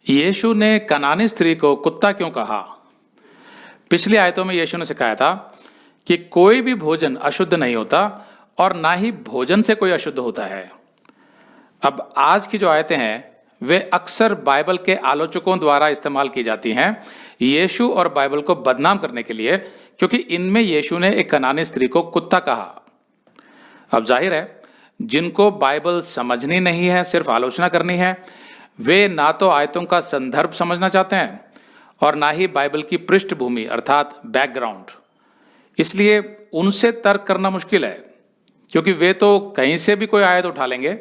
यीशु ने कनानी स्त्री को कुत्ता क्यों कहा? पिछली आयतों में यीशु ने सिखाया था कि कोई भी भोजन अशुद्ध नहीं होता और ना ही भोजन से कोई अशुद्ध होता है। अब आज की जो आयतें हैं वे अक्सर बाइबल के आलोचकों द्वारा इस्तेमाल की जाती हैं यीशु और बाइबल को बदनाम करने के लिए, क्योंकि इनमें यीशु ने एक कनानी स्त्री को कुत्ता कहा। अब जाहिर है जिनको बाइबल समझनी नहीं है, सिर्फ आलोचना करनी है, वे ना तो आयतों का संदर्भ समझना चाहते हैं और ना ही बाइबल की पृष्ठभूमि अर्थात बैकग्राउंड। इसलिए उनसे तर्क करना मुश्किल है, क्योंकि वे तो कहीं से भी कोई आयत उठा लेंगे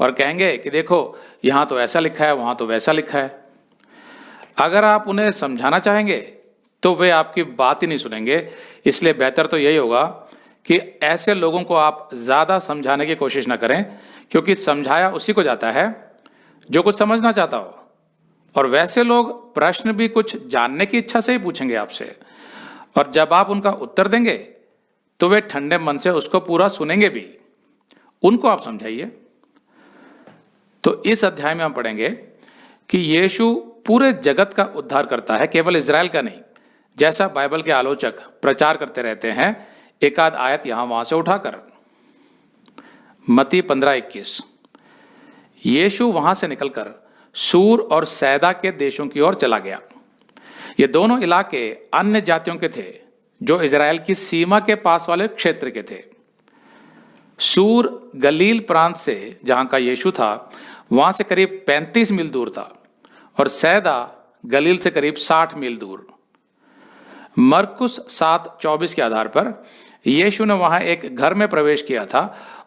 और कहेंगे कि देखो यहाँ तो ऐसा लिखा है, वहाँ तो वैसा लिखा है। अगर आप उन्हें समझाना चाहेंगे तो वे आपकी बात ही नहीं सुनेंगे। इसलिए बेहतर तो यही होगा कि ऐसे लोगों को आप ज़्यादा समझाने की कोशिश ना करें, क्योंकि समझाया उसी को जाता है जो कुछ समझना चाहता हो। और वैसे लोग प्रश्न भी कुछ जानने की इच्छा से ही पूछेंगे आपसे, और जब आप उनका उत्तर देंगे तो वे ठंडे मन से उसको पूरा सुनेंगे भी। उनको आप समझाइए। तो इस अध्याय में हम पढ़ेंगे कि यीशु पूरे जगत का उद्धार करता है, केवल इजराइल का नहीं, जैसा बाइबल के आलोचक प्रचार करते रहते हैं एक आध आयत यहां वहां से उठाकर। मत्ती 15:21। यीशु वहां से निकलकर सूर और सैदा के देशों की ओर चला गया। ये दोनों इलाके अन्य जातियों के थे जो इजराइल की सीमा के पास वाले क्षेत्र के थे। सूर गलील प्रांत से, जहां का यीशु था, वहां से करीब 35 मील दूर था, और सैदा गलील से करीब 60 मील दूर। मरकुस 7:24 के आधार पर यीशु ने वहां एक घर में प्रवेश किया था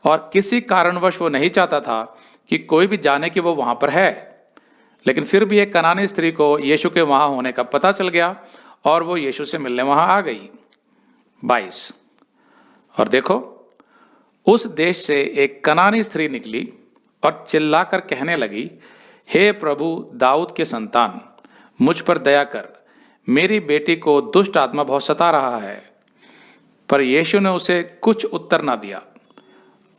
और किसी कारणवश वो नहीं चाहता था कि कोई भी जाने कि वो वहां पर है। लेकिन फिर भी एक कनानी स्त्री को यीशु के वहां होने का पता चल गया और वो यीशु से मिलने वहां आ गई। 22। और देखो, उस देश से एक कनानी स्त्री निकली और चिल्लाकर कहने लगी, हे प्रभु दाऊद के संतान, मुझ पर दया कर, मेरी बेटी को दुष्ट आत्मा बहुत सता रहा है। पर यीशु ने उसे कुछ उत्तर ना दिया,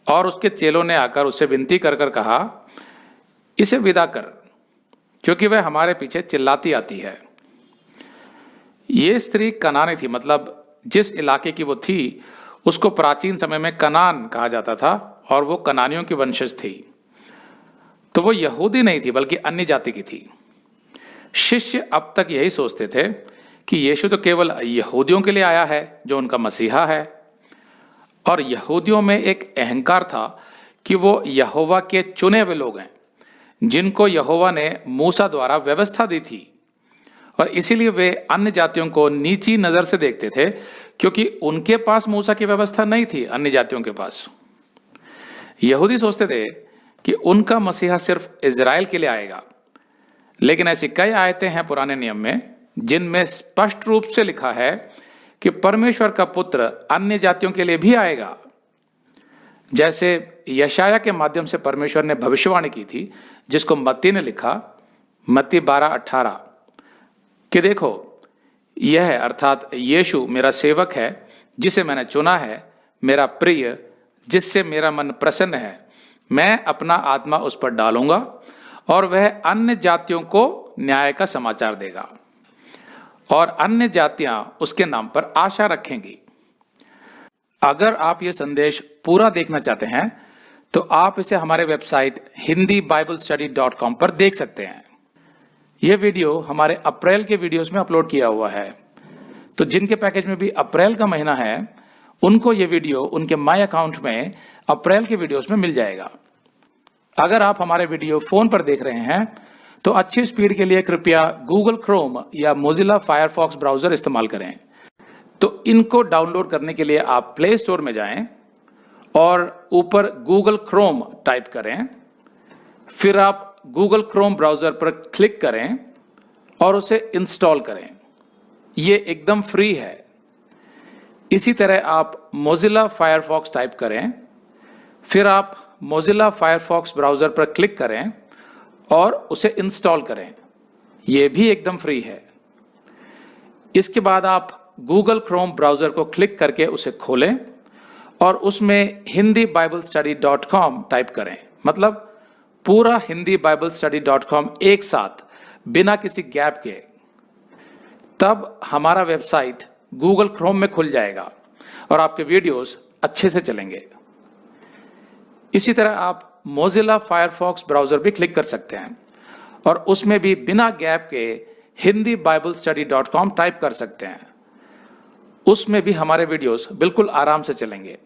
और उसके चेलों ने आकर उससे विनती कर कर कहा, इसे विदा कर, क्योंकि वह हमारे पीछे चिल्लाती आती है। ये स्त्री कनानी थी, मतलब जिस इलाके की वो थी उसको प्राचीन समय में कनान कहा जाता था, और वो कनानियों की वंशज थी। तो वो यहूदी नहीं थी, बल्कि अन्य जाति की थी। शिष्य अब तक यही सोचते थे कि यीशु तो केवल यहूदियों के लिए आया है जो उनका मसीहा है, और यहूदियों में एक अहंकार था कि वो यहोवा के चुने हुए लोग हैं, जिनको यहोवा ने मूसा द्वारा व्यवस्था दी थी, और इसीलिए वे अन्य जातियों को नीची नजर से देखते थे, क्योंकि उनके पास मूसा की व्यवस्था नहीं थी अन्य जातियों के पास। यहूदी सोचते थे कि उनका मसीहा सिर्फ इजराइल के लिए आएगा, लेकिन ऐसी कई आयतें हैं पुराने नियम में जिनमें स्पष्ट रूप से लिखा है कि परमेश्वर का पुत्र अन्य जातियों के लिए भी आएगा। जैसे यशाया के माध्यम से परमेश्वर ने भविष्यवाणी की थी, जिसको मत्ती ने लिखा, मत्ती 12:18, कि देखो यह अर्थात यीशु मेरा सेवक है जिसे मैंने चुना है, मेरा प्रिय जिससे मेरा मन प्रसन्न है। मैं अपना आत्मा उस पर डालूंगा और वह अन्य जातियों को न्याय का समाचार देगा, और अन्य जातियां उसके नाम पर आशा रखेंगी। अगर आप ये संदेश पूरा देखना चाहते हैं तो आप इसे हमारे वेबसाइट hindiBiblestudy.com पर देख सकते हैं। यह वीडियो हमारे अप्रैल के वीडियोस में अपलोड किया हुआ है, तो जिनके पैकेज में भी अप्रैल का महीना है उनको ये वीडियो उनके माई अकाउंट में अप्रैल के वीडियोस में मिल जाएगा। अगर आप हमारे वीडियो फोन पर देख रहे हैं तो अच्छी स्पीड के लिए कृपया गूगल क्रोम या मोजिला फायरफॉक्स ब्राउजर इस्तेमाल करें। तो इनको डाउनलोड करने के लिए आप प्ले स्टोर में जाएं और ऊपर गूगल क्रोम टाइप करें, फिर आप गूगल क्रोम ब्राउजर पर क्लिक करें और उसे इंस्टॉल करें। ये एकदम फ्री है। इसी तरह आप मोजिला फायरफॉक्स टाइप करें, फिर आप मोजिला फायरफॉक्स ब्राउजर पर क्लिक करें और उसे इंस्टॉल करें। यह भी एकदम फ्री है। इसके बाद आप गूगल क्रोम ब्राउजर को क्लिक करके उसे खोलें और उसमें hindiBiblestudy.com टाइप करें, मतलब पूरा hindiBiblestudy.com एक साथ बिना किसी गैप के, तब हमारा वेबसाइट गूगल क्रोम में खुल जाएगा और आपके वीडियोस अच्छे से चलेंगे। इसी तरह आप मोजिला फायरफॉक्स ब्राउजर भी क्लिक कर सकते हैं और उसमें भी बिना गैप के hindiBiblestudy.com टाइप कर सकते हैं। उसमें भी हमारे वीडियोस बिल्कुल आराम से चलेंगे।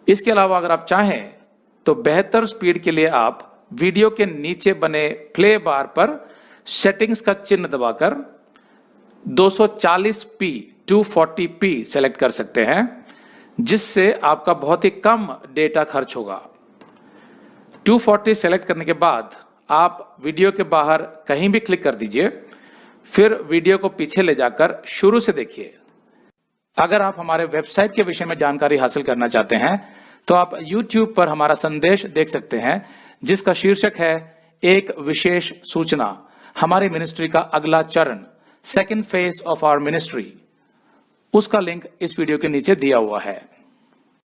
इसके अलावा अगर आप चाहें तो बेहतर स्पीड के लिए आप वीडियो के नीचे बने प्ले बार पर सेटिंग्स का चिन्ह दबाकर 240p 240p सेलेक्ट कर सकते हैं, जिससे आपका बहुत ही कम डेटा खर्च होगा। 240 सेलेक्ट करने के बाद आप वीडियो के बाहर कहीं भी क्लिक कर दीजिए, फिर वीडियो को पीछे ले जाकर शुरू से देखिए। अगर आप हमारे वेबसाइट के विषय में जानकारी हासिल करना चाहते हैं तो आप YouTube पर हमारा संदेश देख सकते हैं, जिसका शीर्षक है एक विशेष सूचना, हमारी मिनिस्ट्री का अगला चरण, second phase of our ministry. उसका लिंक इस वीडियो के नीचे दिया हुआ है।